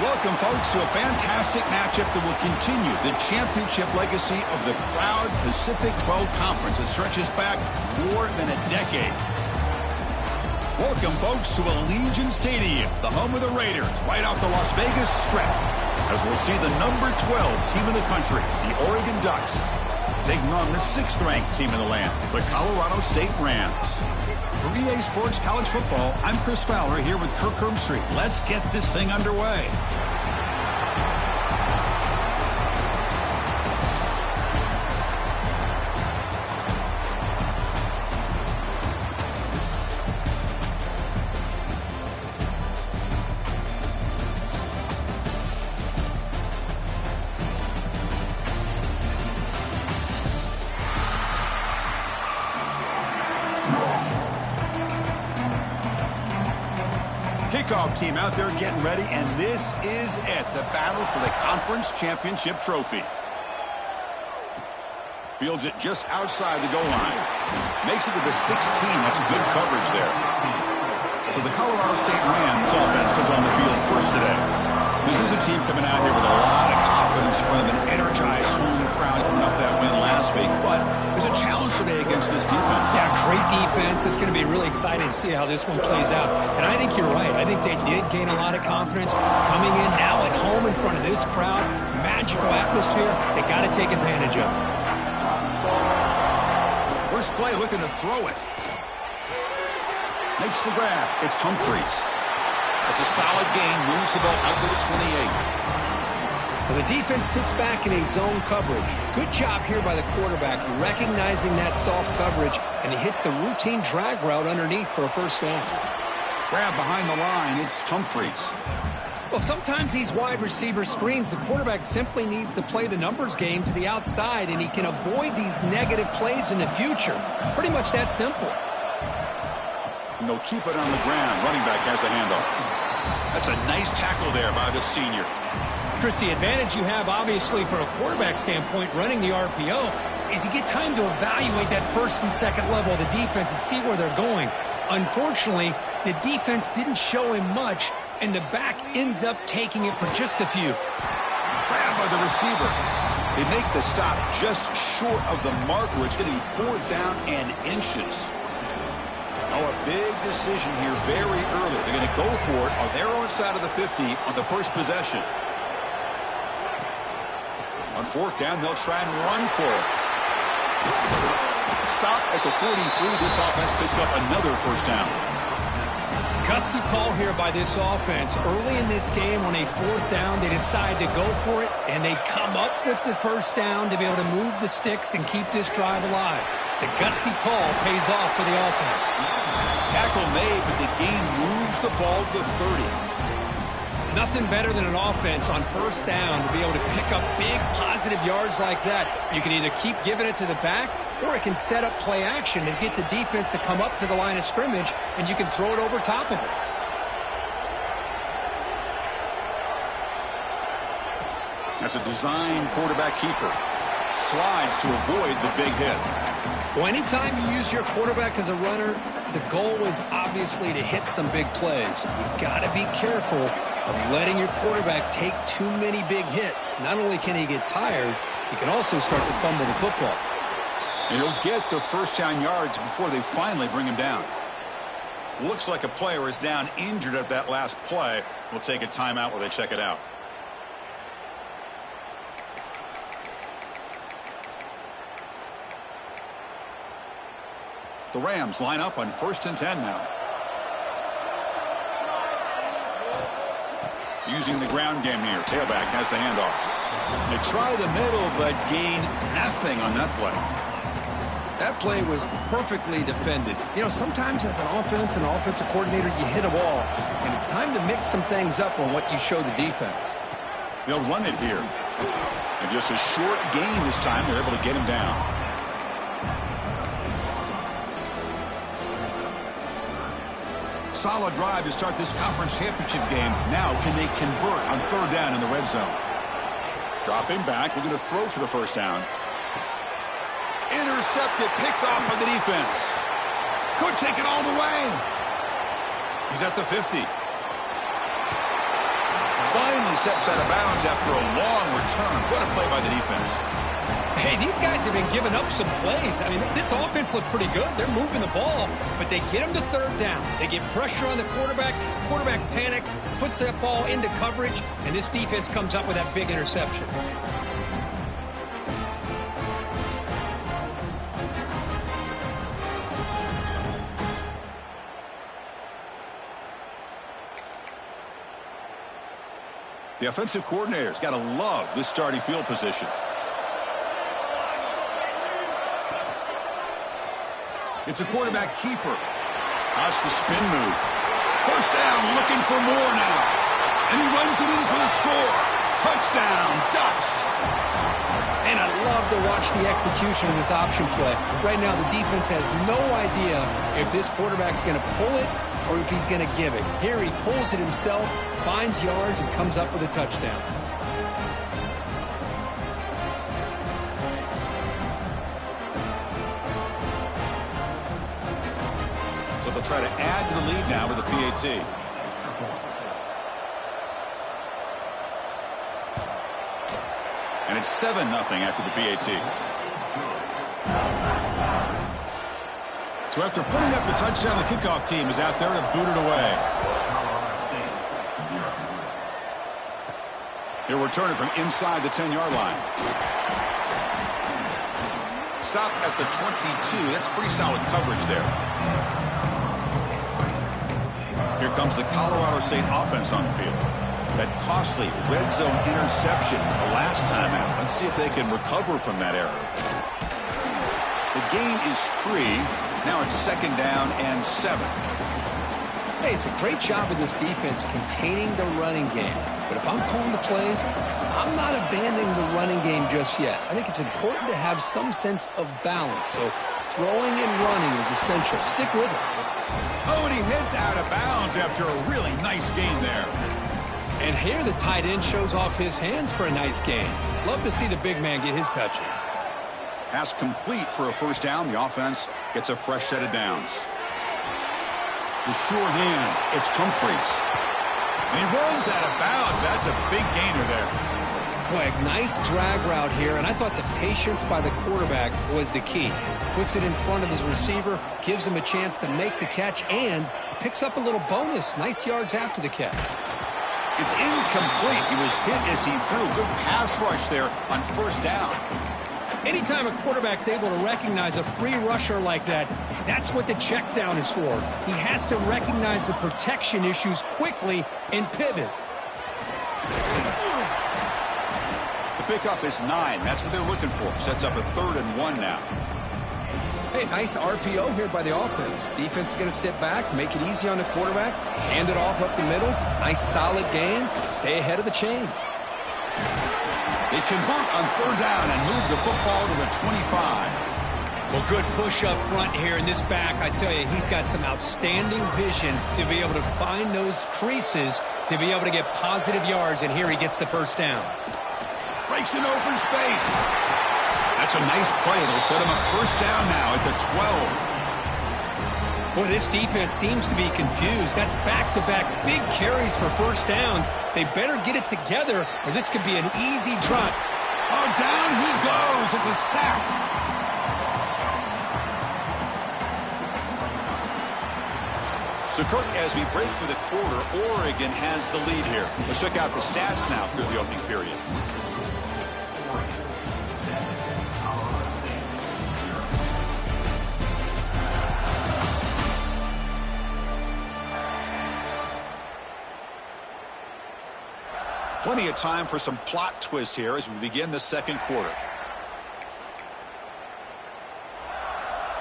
Welcome, folks, to a fantastic matchup that will continue the championship legacy of the proud Pacific 12 Conference that stretches back more than a decade. Welcome, folks, to Allegiant Stadium, the home of the Raiders, right off the Las Vegas Strip, as we'll see the number 12 team in the country, the Oregon Ducks, taking on the 6th-ranked team in the land, the Colorado State Rams. For EA Sports College Football, I'm Chris Fowler here with Kirk Herbstreit. Let's get this thing underway. Kickoff team out there getting ready, and this is it, the battle for the conference championship trophy. Fields it just outside the goal line. Makes it to the 16. That's good coverage there. So the Colorado State Rams offense comes on the field first today. This is a team coming out here with a lot of confidence in front of an energized home crowd coming off that win last week. But there's a challenge today against this defense. Yeah, great defense. It's going to be really exciting to see how this one plays out. And I think you're right. I think they did gain a lot of confidence coming in now at home in front of this crowd. Magical atmosphere. They got to take advantage of it. First play looking to throw it. Makes the grab. It's Humphreys. That's a solid gain. Moves the ball out to the 28. Well, the defense sits back in a zone coverage. Good job here by the quarterback, recognizing that soft coverage, and he hits the routine drag route underneath for a first down. Grab behind the line. It's Humphreys. Well, sometimes these wide receiver screens, the quarterback simply needs to play the numbers game to the outside, and he can avoid these negative plays in the future. Pretty much that simple. And they'll keep it on the ground. Running back has the handoff. That's a nice tackle there by the senior. Chris, the advantage you have, obviously, from a quarterback standpoint, running the RPO, is you get time to evaluate that first and second level of the defense and see where they're going. Unfortunately, the defense didn't show him much, and the back ends up taking it for just a few. Grabbed by the receiver. They make the stop just short of the marker. It's getting 4th down and inches. Oh, a big decision here very early. They're going to go for it on their own side of the 50 on the first possession. On 4th down, they'll try and run for it. Stop at the 43. This offense picks up another first down. Gutsy call here by this offense. Early in this game, on a 4th down, they decide to go for it, and they come up with the first down to be able to move the sticks and keep this drive alive. The gutsy call pays off for the offense. Tackle made, but the game moves the ball to the 30. Nothing better than an offense on first down to be able to pick up big positive yards like that. You can either keep giving it to the back, or it can set up play action and get the defense to come up to the line of scrimmage, and you can throw it over top of it. That's a design quarterback keeper. Slides to avoid the big hit. Well, anytime you use your quarterback as a runner, the goal is obviously to hit some big plays. You've got to be careful of letting your quarterback take too many big hits. Not only can he get tired, he can also start to fumble the football. And he'll get the first down yards before they finally bring him down. Looks like a player is down injured at that last play. We'll take a timeout while they check it out. The Rams line up on 1st and 10 now. Using the ground game here. Tailback has the handoff. They try the middle, but gain nothing on that play. That play was perfectly defended. You know, sometimes as an offensive coordinator, you hit a wall, and it's time to mix some things up on what you show the defense. They'll run it here. And just a short gain this time. They're able to get him down. Solid drive to start this conference championship game. Now, can they convert on 3rd down in the red zone? Dropping back, looking to throw for the first down. Intercepted, picked off by the defense. Could take it all the way. He's at the 50. finally steps out of bounds after a long return. What a play by the defense. Hey, these guys have been giving up some plays. I mean, this offense looked pretty good. They're moving the ball, but they get them to third down. They get pressure on the quarterback. Quarterback panics, puts that ball into coverage, and this defense comes up with that big interception. The offensive coordinator's got to love this starting field position. It's a quarterback keeper. That's the spin move. First down, looking for more now. And he runs it in for the score. Touchdown, Ducks. And I love to watch the execution of this option play. Right now, the defense has no idea if this quarterback's going to pull it or if he's going to give it. Here he pulls it himself, finds yards, and comes up with a touchdown. So they'll try to add to the lead now with the PAT. And it's 7-0 after the PAT. So after putting up the touchdown, the kickoff team is out there to boot it away. He'll return it from inside the 10-yard line. Stop at the 22. That's pretty solid coverage there. Here comes the Colorado State offense on the field. That costly red zone interception the last time out. Let's see if they can recover from that error. The gain is 3. Now it's 2nd down and 7. Hey, it's a great job of this defense containing the running game. But if I'm calling the plays, I'm not abandoning the running game just yet. I think it's important to have some sense of balance. So throwing and running is essential. Stick with it. Oh, and he heads out of bounds after a really nice gain there. And here the tight end shows off his hands for a nice gain. Love to see the big man get his touches. Pass complete for a first down. The offense gets a fresh set of downs. The sure hands. It's Humphreys. And he runs out of bounds. That's a big gainer there. Boy, nice drag route here, and I thought the patience by the quarterback was the key. Puts it in front of his receiver, gives him a chance to make the catch, and picks up a little bonus. Nice yards after the catch. It's incomplete. He was hit as he threw. Good pass rush there on first down. Anytime a quarterback's able to recognize a free rusher like that, that's what the check down is for. He has to recognize the protection issues quickly and pivot. The pickup is 9. That's what they're looking for. Sets up a 3rd and 1 now. Hey, nice RPO here by the offense. Defense is going to sit back, make it easy on the quarterback, hand it off up the middle. Nice solid game. Stay ahead of the chains. They convert on 3rd down and move the football to the 25. Well, good push up front here in this back. I tell you, he's got some outstanding vision to be able to find those creases, to be able to get positive yards, and here he gets the first down. Breaks an open space. That's a nice play. It'll set him up first down now at the 12. Boy, this defense seems to be confused. That's back-to-back big carries for first downs. They better get it together, or this could be an easy trot. Oh, down he goes. It's a sack. So, Kirk, as we break for the quarter, Oregon has the lead here. Let's check out the stats now through the opening period. Plenty of time for some plot twists here as we begin the second quarter.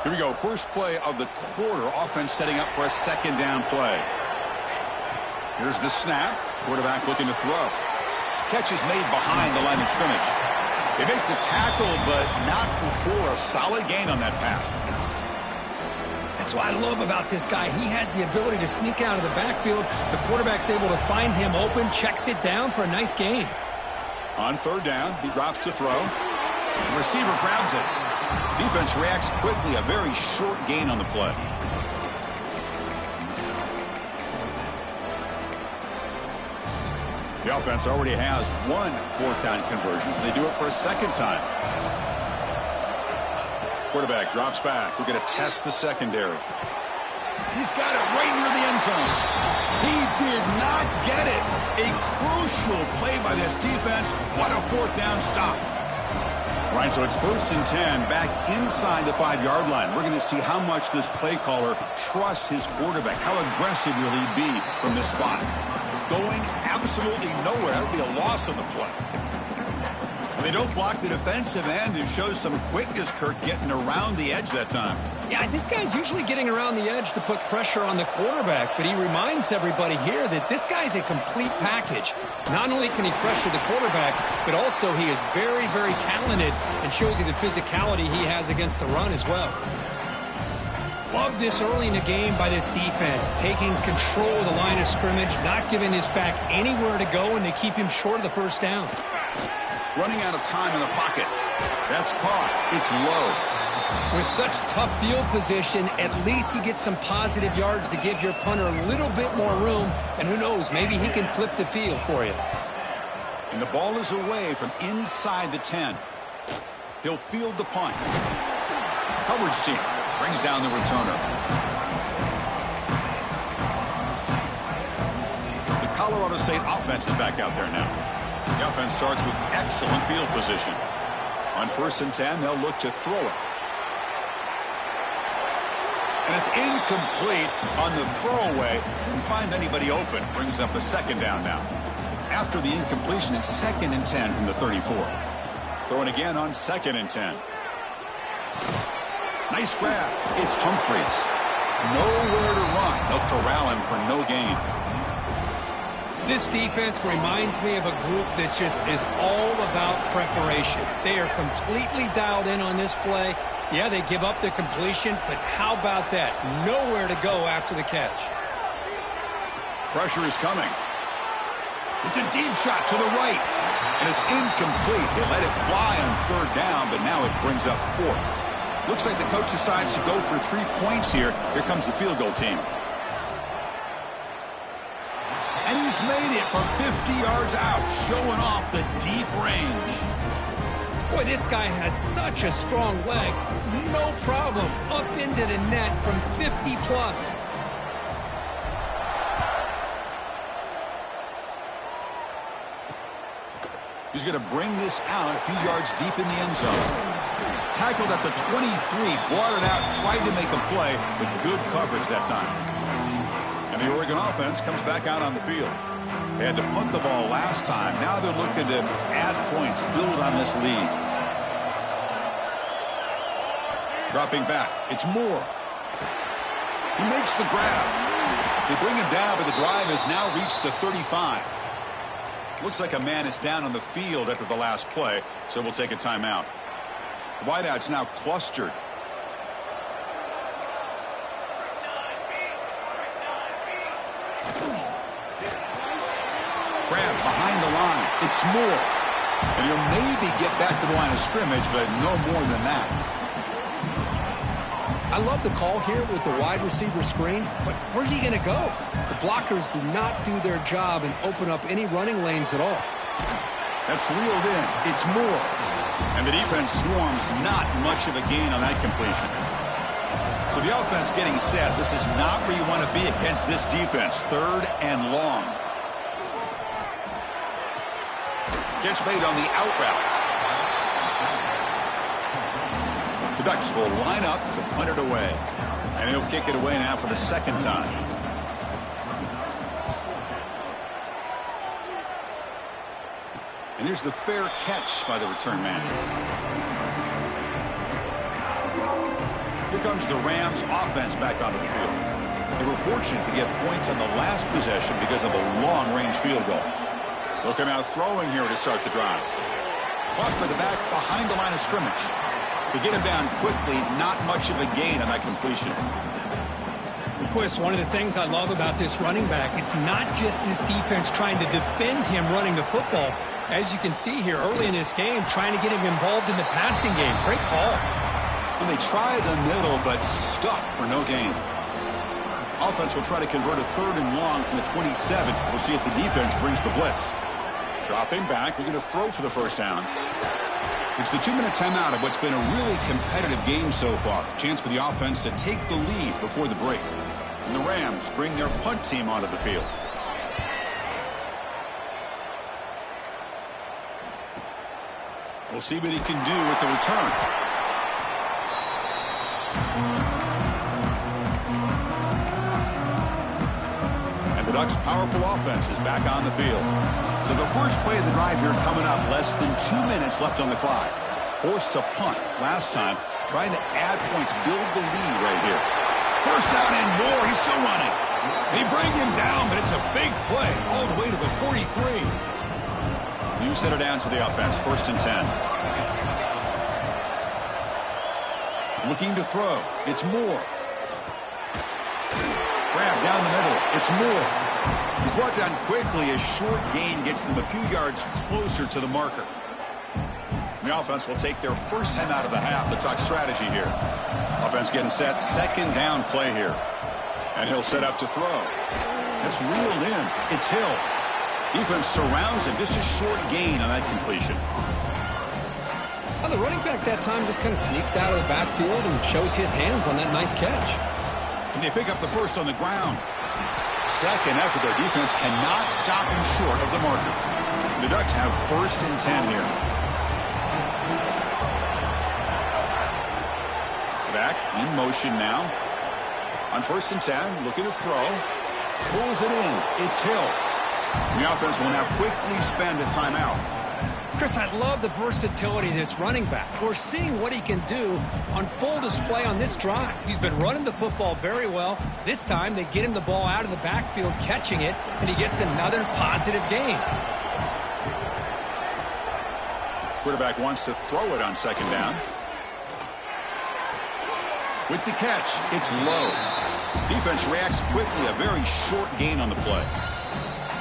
Here we go. First play of the quarter. Offense setting up for a 2nd down play. Here's the snap. Quarterback looking to throw. Catch is made behind the line of scrimmage. They make the tackle, but not before a solid gain on that pass. That's what I love about this guy. He has the ability to sneak out of the backfield. The quarterback's able to find him open, checks it down for a nice gain. On 3rd down, he drops to throw. The receiver grabs it. Defense reacts quickly. A very short gain on the play. The offense already has one fourth down conversion. They do it for a second time. Quarterback drops back. We're going to test the secondary. He's got it right near the end zone. He did not get it. A crucial play by this defense. What a fourth down stop. Right, so it's 1st and 10 back inside the 5-yard line. We're going to see how much this play caller trusts his quarterback. How aggressive will he be from this spot? Going absolutely nowhere. That would be a loss on the play. And they don't block the defensive end and show some quickness, Kirk, getting around the edge that time. Yeah, this guy's usually getting around the edge to put pressure on the quarterback, but he reminds everybody here that this guy's a complete package. Not only can he pressure the quarterback, but also he is very, very talented and shows you the physicality he has against the run as well. Love this early in the game by this defense, taking control of the line of scrimmage, not giving his back anywhere to go, and they keep him short of the first down. Running out of time in the pocket. That's caught. It's low. With such tough field position, at least he gets some positive yards to give your punter a little bit more room, and who knows, maybe he can flip the field for you. And the ball is away from inside the 10. He'll field the punt. Coverage team brings down the returner. The Colorado State offense is back out there now. The offense starts with excellent field position. On 1st and 10, they'll look to throw it. And it's incomplete on the throwaway. Didn't find anybody open. Brings up a second down now. After the incompletion, it's 2nd and 10 from the 34. Throwing again on 2nd and 10. Nice grab. It's Humphreys. Nowhere to run. They'll corral him for no gain. This defense reminds me of a group that just is all about preparation. They are completely dialed in on this play. Yeah, they give up the completion, but how about that? Nowhere to go after the catch. Pressure is coming. It's a deep shot to the right, and it's incomplete. They let it fly on 3rd down, but now it brings up 4th. Looks like the coach decides to go for 3 points here. Here comes the field goal team. And he's made it from 50 yards out, showing off the deep range. Boy, this guy has such a strong leg. No problem. Up into the net from 50 plus. He's going to bring this out a few yards deep in the end zone. Tackled at the 23, brought it out, tried to make a play, but good coverage that time. And the Oregon offense comes back out on the field. They had to punt the ball last time. Now they're looking to add points, build on this lead. Dropping back. It's Moore. He makes the grab. They bring him down, but the drive has now reached the 35. Looks like a man is down on the field after the last play, so we'll take a timeout. The wideout's now clustered. Grab behind the line. It's Moore. And he'll maybe get back to the line of scrimmage, but no more than that. I love the call here with the wide receiver screen, but where's he going to go? The blockers do not do their job and open up any running lanes at all. That's reeled in. It's Moore. And the defense swarms, not much of a gain on that completion. So the offense getting set. This is not where you want to be against this defense. 3rd and long. Catch made on the out route. The Ducks will line up to punt it away. And he'll kick it away now for the 2nd time. And here's the fair catch by the return man. Here comes the Rams offense back onto the field. They were fortunate to get points on the last possession because of a long-range field goal. They'll come out throwing here to start the drive. Caught by the back behind the line of scrimmage. To get him down quickly, not much of a gain on that completion. Chris, one of the things I love about this running back, it's not just this defense trying to defend him running the football. As you can see here early in this game, trying to get him involved in the passing game. Great call. And they try the middle, but stuck for no gain. Offense will try to convert a 3rd and long from the 27. We'll see if the defense brings the blitz. Dropping back, looking to throw for the first down. It's the 2-minute timeout of what's been a really competitive game so far. Chance for the offense to take the lead before the break. And the Rams bring their punt team onto the field. We'll see what he can do with the return. And the Ducks' powerful offense is back on the field. So the first play of the drive here coming up, less than 2 minutes left on the clock. Forced to punt last time, trying to add points, build the lead right here. First down and more, he's still running. They bring him down, but it's a big play all the way to the 43. New set of downs for the offense, 1st and 10. Looking to throw, it's Moore. Grab down the middle, it's Moore. He's brought down quickly. A short gain gets them a few yards closer to the marker. The offense will take their first time out of the half. The talk strategy here. Offense getting set. 2nd down play here. And he'll set up to throw. It's reeled in. It's Hill. Defense surrounds him. Just a short gain on that completion. Well, the running back that time just kind of sneaks out of the backfield and shows his hands on that nice catch. And they pick up the first on the ground. Second effort. Their defense cannot stop him short of the marker. The Ducks have 1st and 10 here. Back in motion now. On 1st and 10, looking to throw. Pulls it in. It's Hill. The offense will now quickly spend a timeout. Chris, I love the versatility of this running back. We're seeing what he can do on full display on this drive. He's been running the football very well. This time, they get him the ball out of the backfield, catching it, and he gets another positive gain. Quarterback wants to throw it on 2nd down. With the catch, it's low. Defense reacts quickly, a very short gain on the play.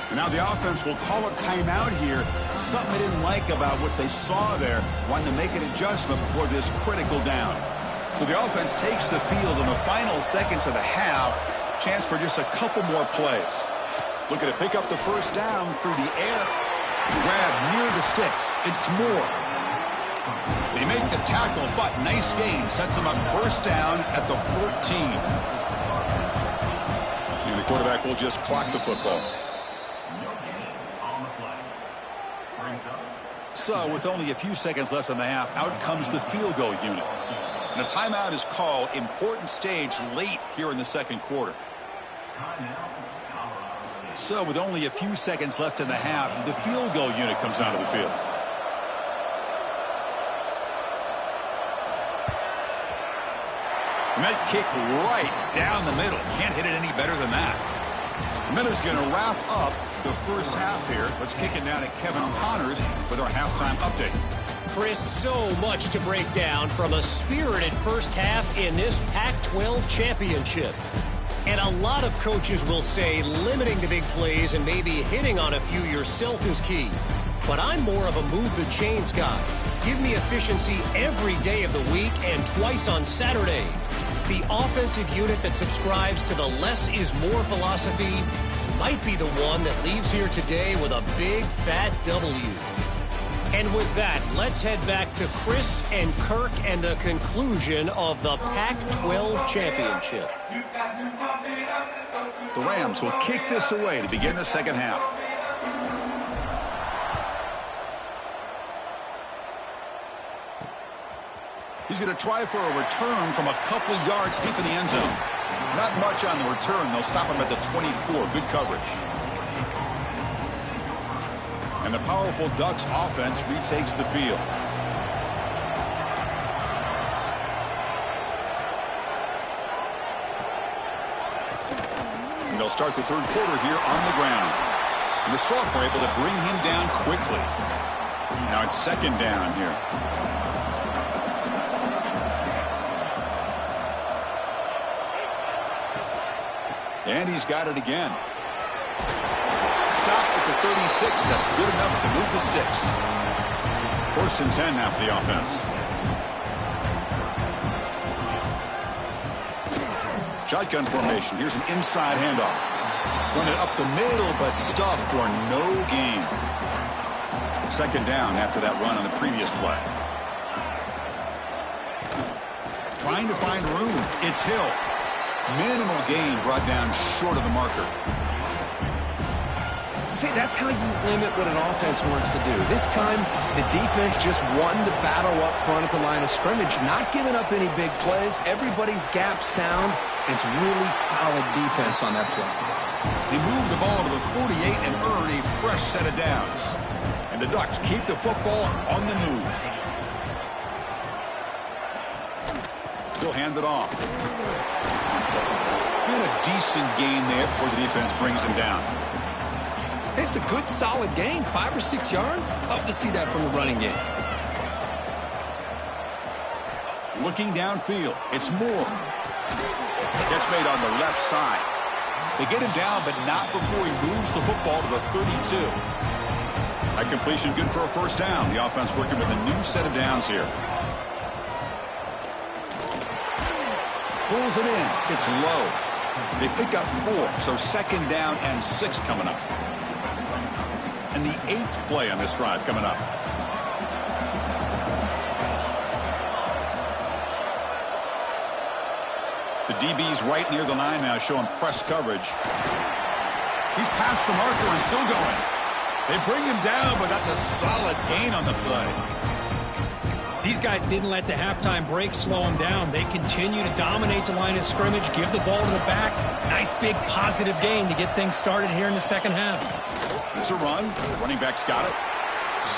And now the offense will call a timeout here. Something they didn't like about what they saw there. Wanting to make an adjustment before this critical down. So the offense takes the field in the final seconds of the half. Chance for just a couple more plays. Looking to pick up the first down through the air. Grab near the sticks. It's Moore. They make the tackle, but nice gain. Sets them up 1st down at the 14. And the quarterback will just clock the football. So, with only a few seconds left in the half, out comes the field goal unit. And a timeout is called. Important stage late here in the 2nd quarter. So, with only a few seconds left in the half, the field goal unit comes onto the field. And that kick right down the middle. Can't hit it any better than that. Miller's going to wrap up the first half here. Let's kick it down to Kevin Connors with our halftime update. Chris, so much to break down from a spirited first half in this Pac-12 championship. And a lot of coaches will say limiting the big plays and maybe hitting on a few yourself is key. But I'm more of a move the chains guy. Give me efficiency every day of the week and twice on Saturday. The offensive unit that subscribes to the less is more philosophy might be the one that leaves here today with a big fat W. And with that, let's head back to Chris and Kirk and the conclusion of the Pac-12 championship. The Rams will kick this away to begin the 2nd half. He's going to try for a return from a couple yards deep in the end zone. Not much on the return. They'll stop him at the 24. Good coverage. And the powerful Ducks offense retakes the field. And they'll start the 3rd quarter here on the ground. And the sophomore able to bring him down quickly. Now it's 2nd down here. And he's got it again. Stopped at the 36. That's good enough to move the sticks. 1st and 10 now for the offense. Shotgun formation. Here's an inside handoff. Run it up the middle, but stuffed for no gain. Second down after that run on the previous play. Trying to find room. It's Hill. Minimal gain brought down short of the marker. See, that's how you limit what an offense wants to do. This time, the defense just won the battle up front at the line of scrimmage, not giving up any big plays. Everybody's gap sound. It's really solid defense on that play. They move the ball to the 48 and earn a fresh set of downs. And the Ducks keep the football on the move. He'll hand it off. And a decent gain there before the defense brings him down. It's a good, solid gain. 5 or 6 yards. Love to see that from the running game. Looking downfield. It's Moore. Catch made on the left side. They get him down, but not before he moves the football to the 32. That completion good for a first down. The offense working with a new set of downs here. Pulls it in. It's low. They pick up 4, so second down and 6 coming up. And the 8th play on this drive coming up. The DB's right near the line now, showing press coverage. He's past the marker and still going. They bring him down, but that's a solid gain on the play. These guys didn't let the halftime break slow them down. They continue to dominate the line of scrimmage, give the ball to the back. Nice big positive gain to get things started here in the second half. It's a run. Running back's got it.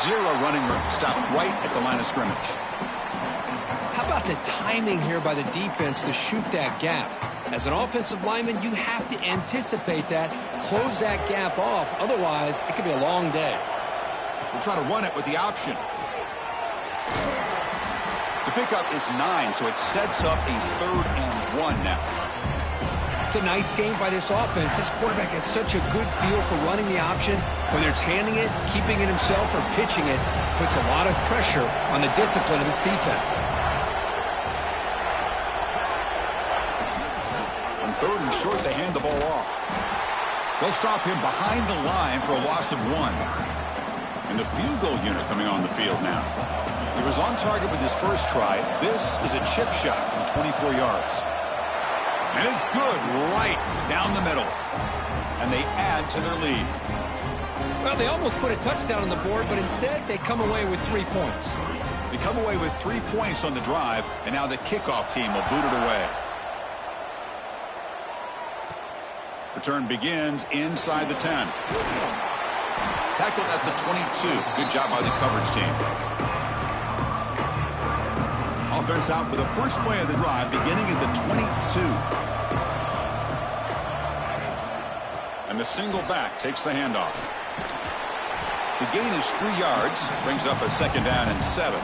0 running room. Stop right at the line of scrimmage. How about the timing here by the defense to shoot that gap? As an offensive lineman, you have to anticipate that, close that gap off. Otherwise, it could be a long day. We'll try to run it with the option. The pickup is 9, so it sets up a 3rd and 1 now. It's a nice game by this offense. This quarterback has such a good feel for running the option. Whether it's handing it, keeping it himself, or pitching it, puts a lot of pressure on the discipline of this defense. On 3rd and short, they hand the ball off. They'll stop him behind the line for a loss of 1. And the field goal unit coming on the field now. He was on target with his first try. This is a chip shot from 24 yards. And it's good right down the middle. And they add to their lead. Well, they almost put a touchdown on the board, but instead they come away with 3 points. They come away with 3 points on the drive, and now the kickoff team will boot it away. Return begins inside the 10. Tackled at the 22. Good job by the coverage team. Offense out for the first play of the drive, beginning at the 22. And the single back takes the handoff. The gain is 3 yards, brings up a second down and 7.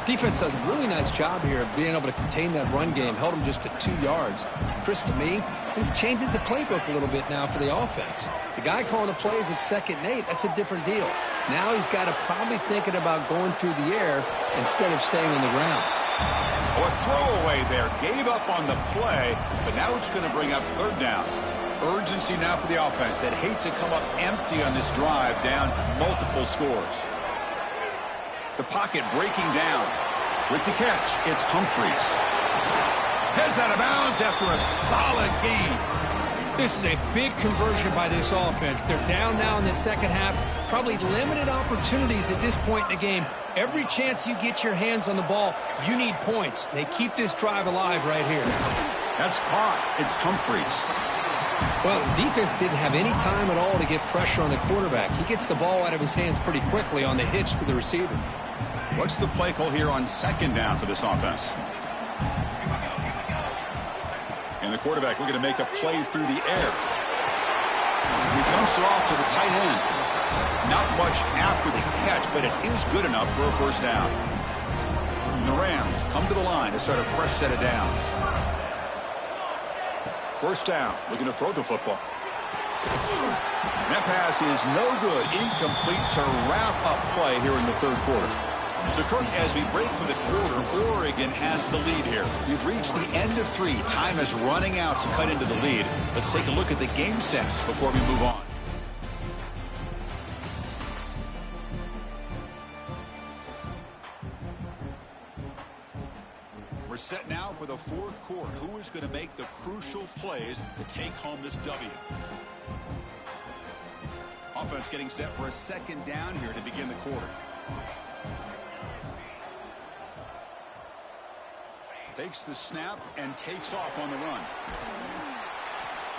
Defense does a really nice job here of being able to contain that run game, held them just at 2 yards. Chris, to me, this changes the playbook a little bit now for the offense. The guy calling the plays at 2nd and 8, that's a different deal. Now he's got to probably thinking about going through the air instead of staying on the ground. Oh, a throwaway there. Gave up on the play, but now it's going to bring up 3rd down. Urgency now for the offense that hate to come up empty on this drive, down multiple scores. The pocket breaking down. With the catch, it's Humphreys. Heads out of bounds after a solid gain. This is a big conversion by this offense. They're down now in the second half. Probably limited opportunities at this point in the game. Every chance you get your hands on the ball, you need points. They keep this drive alive right here. That's caught. It's Humphreys. Well, defense didn't have any time at all to get pressure on the quarterback. He gets the ball out of his hands pretty quickly on the hitch to the receiver. What's the play call here on 2nd down for this offense? And the quarterback looking to make a play through the air. He dumps it off to the tight end. Not much after the catch, but it is good enough for a first down. And the Rams come to the line to start a fresh set of downs. First down, looking to throw the football. That pass is no good. Incomplete to wrap up play here in the 3rd quarter. So, Kirk, as we break for the quarter, Oregon has the lead here. We've reached the end of 3. Time is running out to cut into the lead. Let's take a look at the game sets before we move on. We're set now for the fourth quarter. Who is going to make the crucial plays to take home this W? Offense getting set for a second down here to begin the quarter. Takes the snap and takes off on the run.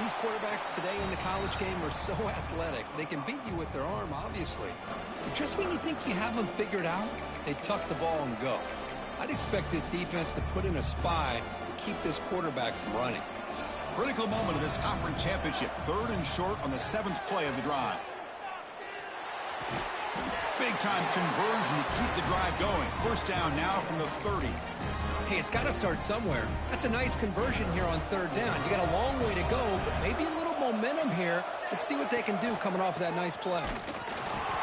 These quarterbacks today in the college game are so athletic. They can beat you with their arm, obviously. Just when you think you have them figured out, they tuck the ball and go. I'd expect this defense to put in a spy to keep this quarterback from running. Critical moment of this conference championship. 3rd and short on the 7th play of the drive. Big-time conversion to keep the drive going. First down now from the 30. Hey, it's got to start somewhere. That's a nice conversion here on 3rd down. You got a long way to go, but maybe a little momentum here. Let's see what they can do coming off of that nice play.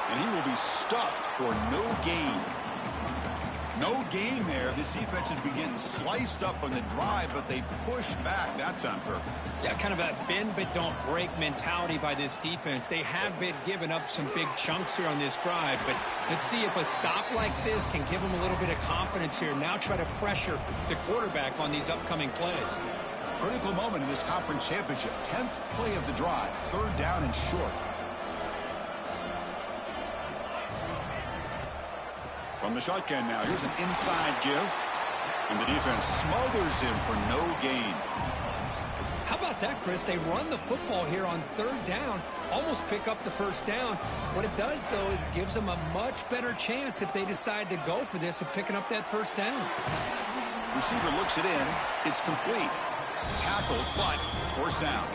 And he will be stuffed for no gain. No gain there. This defense has been getting sliced up on the drive, but they push back that time, Kirk. Yeah, kind of a bend but don't break mentality by this defense. They have been giving up some big chunks here on this drive, but let's see if a stop like this can give them a little bit of confidence here. Now try to pressure the quarterback on these upcoming plays. Critical moment in this conference championship. 10th play of the drive. 3rd down and short. From the shotgun now, here's an inside give. And the defense smothers him for no gain. How about that, Chris? They run the football here on 3rd down, almost pick up the first down. What it does, though, is gives them a much better chance if they decide to go for this of picking up that first down. Receiver looks it in. It's complete. Tackled, but first down.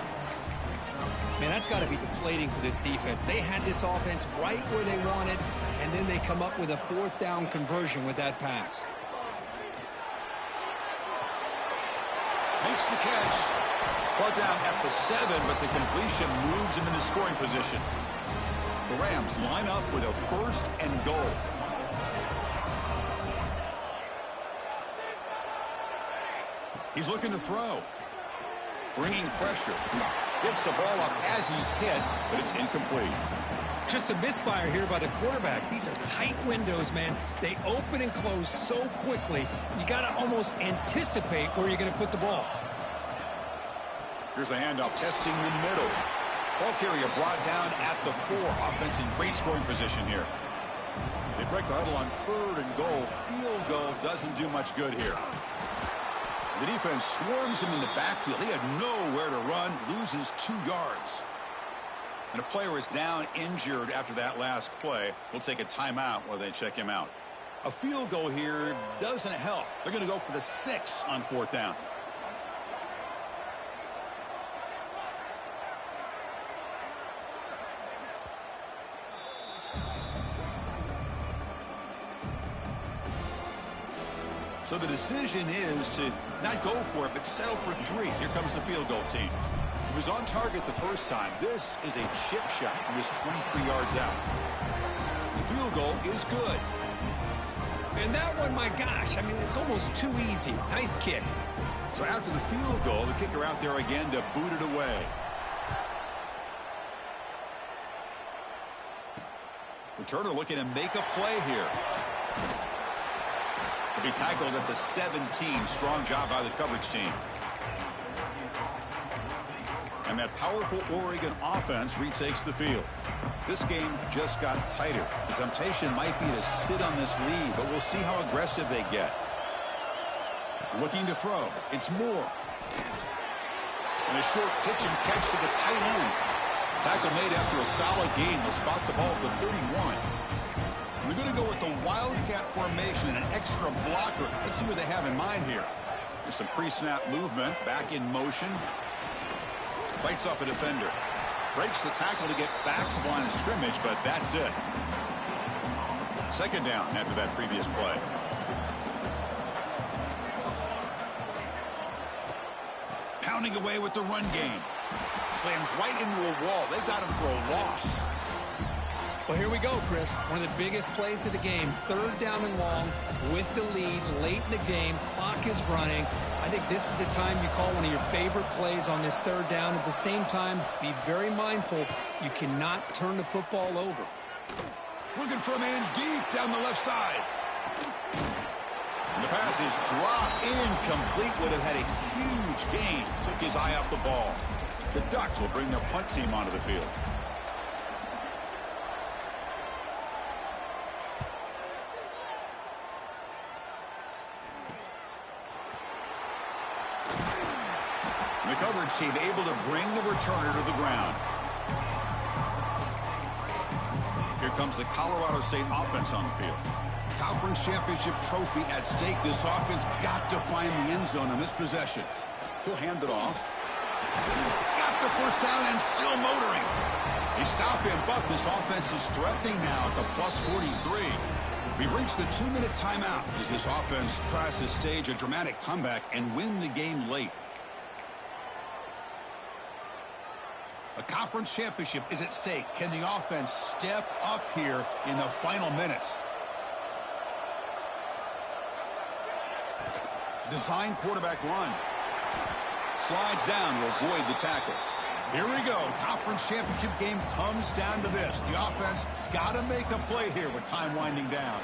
Man, that's got to be deflating for this defense. They had this offense right where they wanted, and then they come up with a 4th down conversion with that pass. Makes the catch. Brought down at the 7, but the completion moves him into scoring position. The Rams line up with a 1st and goal. He's looking to throw. Bringing pressure. Gets the ball up as he's hit, but it's incomplete. Just a misfire here by the quarterback. These are tight windows, man. They open and close so quickly, you got to almost anticipate where you're going to put the ball. Here's the handoff, testing the middle. Ball carrier brought down at the 4. Offense in great scoring position here. They break the huddle on 3rd and goal. Field goal doesn't do much good here. The defense swarms him in the backfield. He had nowhere to run, loses 2 yards. And a player is down injured after that last play. We'll take a timeout while they check him out. A field goal here doesn't help. They're going to go for the 6 on 4th down. So the decision is to not go for it, but settle for 3. Here comes the field goal team. He was on target the first time. This is a chip shot. He was 23 yards out. The field goal is good. And that one, my gosh, I mean, it's almost too easy. Nice kick. So after the field goal, the kicker out there again to boot it away. Returner looking to make a play here. To be tackled at the 17. Strong job by the coverage team. And that powerful Oregon offense retakes the field. This game just got tighter. The temptation might be to sit on this lead, but we'll see how aggressive they get. Looking to throw. It's Moore. And a short pitch and catch to the tight end. Tackle made after a solid gain. Will spot the ball at the 31. We're going to go with the Wildcat formation and an extra blocker. Let's see what they have in mind here. There's some pre-snap movement. Back in motion. Fights off a defender. Breaks the tackle to get back to the line of scrimmage, but that's it. Second down after that previous play. Pounding away with the run game. Slams right into a wall. They've got him for a loss. Well, here we go, Chris. One of the biggest plays of the game. 3rd down and long with the lead late in the game. Clock is running. I think this is the time you call one of your favorite plays on this 3rd down. At the same time, be very mindful. You cannot turn the football over. Looking for a man deep down the left side. And The pass is dropped incomplete. Would have had a huge gain. Took his eye off the ball. The Ducks will bring their punt team onto the field. The coverage team able to bring the returner to the ground. Here comes the Colorado State offense on the field. Conference championship trophy at stake. This offense got to find the end zone in this possession. He'll hand it off. Got the first down and still motoring. They stop him, but this offense is threatening now at the plus 43. We've reached the 2-minute timeout as this offense tries to stage a dramatic comeback and win the game late. A conference championship is at stake. Can the offense step up here in the final minutes? Design quarterback run. Slides down to avoid the tackle. Here we go. Conference championship game comes down to this. The offense got to make a play here with time winding down.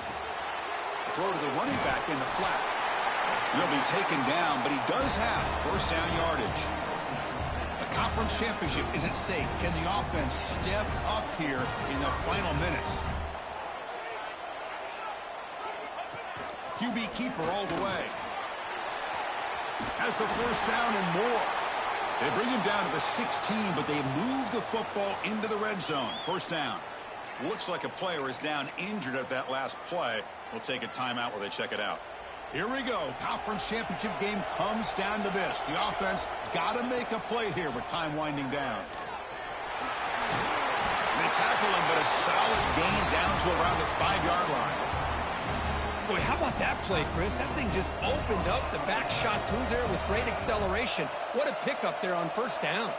Throw to the running back in the flat. He'll be taken down, but he does have first down yardage. The conference championship is at stake. Can the offense step up here in the final minutes? QB keeper all the way. Has the first down and more. They bring him down to the 16, but they move the football into the red zone. First down. Looks like a player is down injured at that last play. We'll take a timeout while they check it out. Here we go. Conference championship game comes down to this. The offense got to make a play here with time winding down. They tackle him, but a solid gain down to around the 5-yard line. Boy, how about that play, Chris? That thing just opened up. The back shot through there with great acceleration. What a pickup there on first down.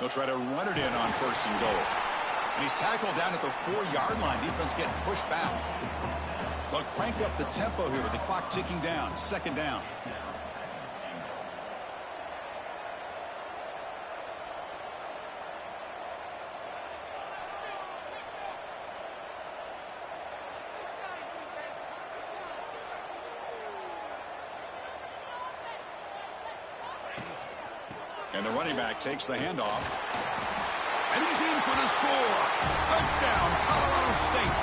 They'll try to run it in on first and goal. And he's tackled down at the 4-yard line. Defense getting pushed back. They'll crank up the tempo here with the clock ticking down. Second down. And the running back takes the handoff. And he's in for the score. Touchdown, Colorado State.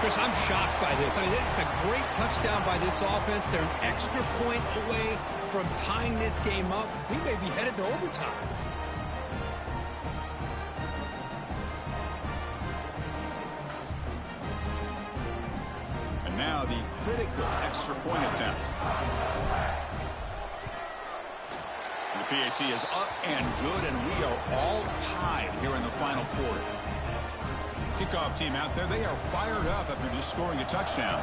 Chris, I'm shocked by this. I mean, it's a great touchdown by this offense. They're an extra point away from tying this game up. We may be headed to overtime. And now the critical extra point attempt. The PAT is up and good, and we are all tied here in the final quarter. Kickoff team out there, they are fired up after just scoring a touchdown.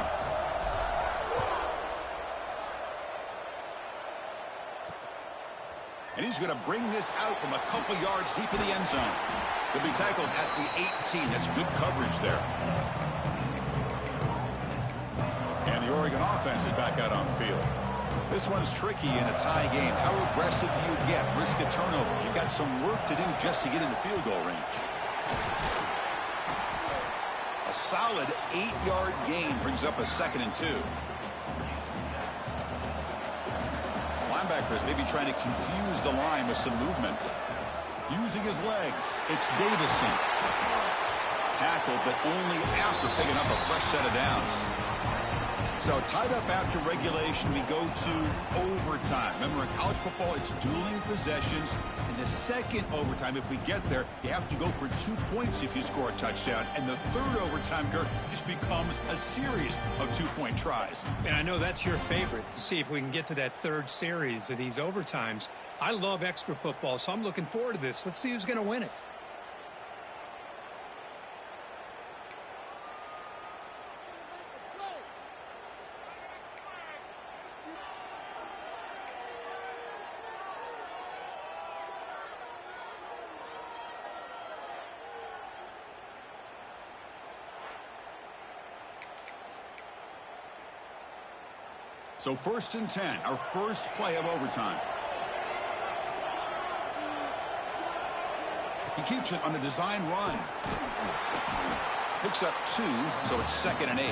And he's going to bring this out from a couple yards deep in the end zone. He'll be tackled at the 18. That's good coverage there. And the Oregon offense is back out on the field. This one's tricky in a tie game. How aggressive do you get? Risk a turnover. You've got some work to do just to get into field goal range. A solid 8-yard gain brings up a 2nd and 2. Linebackers maybe trying to confuse the line with some movement. Using his legs. It's Davison. Tackled, but only after picking up a fresh set of downs. So tied up after regulation, we go to overtime. Remember, in college football, it's dueling possessions. In the second overtime, if we get there, you have to go for 2 points if you score a touchdown. And the third overtime, Kirk, just becomes a series of 2-point tries. And I know that's your favorite, to see if we can get to that third series of these overtimes. I love extra football, so I'm looking forward to this. Let's see who's going to win it. So 1st and 10, our first play of overtime. He keeps it on the design run. Picks up 2, so it's 2nd and 8.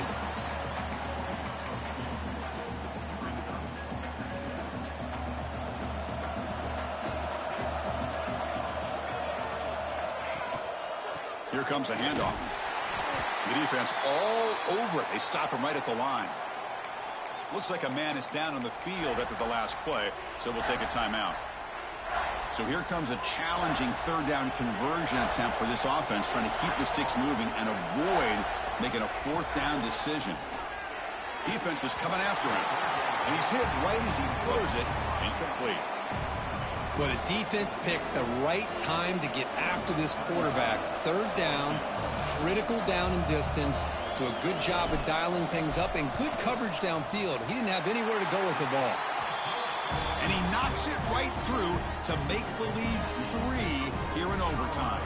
Here comes a handoff. The defense all over it. They stop him right at the line. Looks like a man is down on the field after the last play, so we'll take a timeout. So here comes a challenging 3rd down conversion attempt for this offense, trying to keep the sticks moving and avoid making a 4th down decision. Defense is coming after him, and he's hit right as he throws it. Incomplete. Well, the defense picks the right time to get after this quarterback. 3rd down, critical down and distance. Do a good job of dialing things up and good coverage downfield. He didn't have anywhere to go with the ball. And he knocks it right through to make the lead 3 here in overtime.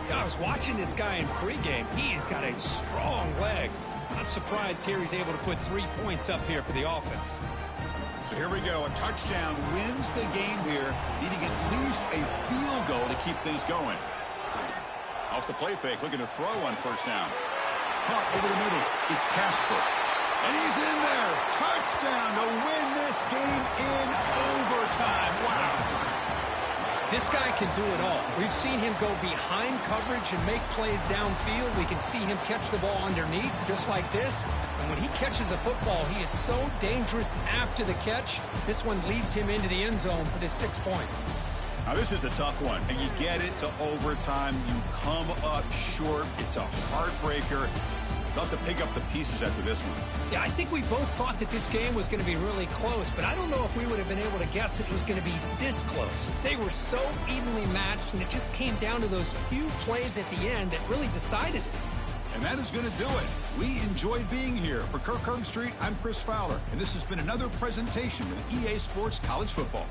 Yeah, I was watching this guy in pregame. He's got a strong leg. Not surprised here he's able to put 3 points up here for the offense. So here we go. A touchdown wins the game here, needing at least a field goal to keep things going. Off the play fake, looking to throw on 1st down. Caught over the middle. It's Casper. And he's in there. Touchdown to win this game in overtime. Wow. This guy can do it all. We've seen him go behind coverage and make plays downfield. We can see him catch the ball underneath just like this. And when he catches a football, he is so dangerous after the catch. This one leads him into the end zone for the 6 points. Now, this is a tough one. And you get it to overtime. You come up short. It's a heartbreaker. They'll have to pick up the pieces after this one. Yeah, I think we both thought that this game was going to be really close, but I don't know if we would have been able to guess that it was going to be this close. They were so evenly matched, and it just came down to those few plays at the end that really decided it. And that is going to do it. We enjoyed being here. For Kirk Street, I'm Chris Fowler, and this has been another presentation of EA Sports College Football.